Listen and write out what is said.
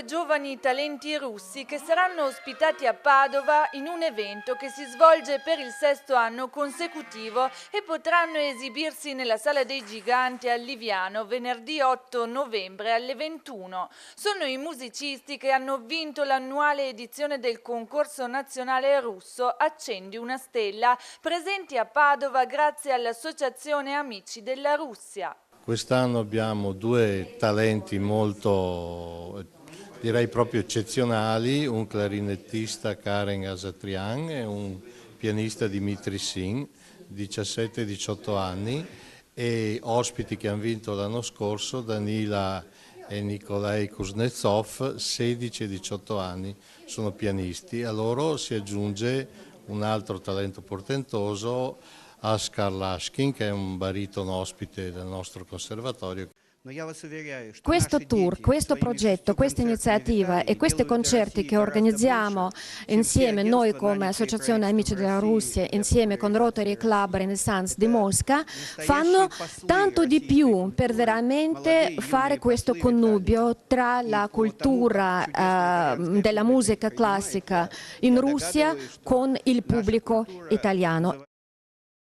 5 giovani talenti russi che saranno ospitati a Padova in un evento che si svolge per il 6º anno consecutivo e potranno esibirsi nella Sala dei Giganti a Liviano venerdì 8 novembre alle 21. Sono i musicisti che hanno vinto l'annuale edizione del concorso nazionale russo Accendi una stella, presenti a Padova grazie all'Associazione Amici della Russia. Quest'anno abbiamo due talenti molto, direi proprio eccezionali, un clarinettista Karen Asatrian e un pianista Dmitry Sin, 17 e 18 anni, e ospiti che hanno vinto l'anno scorso, Danila e Nikolai Kuznetsov, 16 e 18 anni, sono pianisti. A loro si aggiunge un altro talento portentoso, Askar Lashkin, che è un baritono ospite del nostro conservatorio. Questo tour, questo progetto, questa iniziativa e questi concerti che organizziamo insieme noi come Associazione Amici della Russia, insieme con Rotary Club Renaissance di Mosca, fanno tanto di più per veramente fare questo connubio tra la cultura della musica classica in Russia con il pubblico italiano.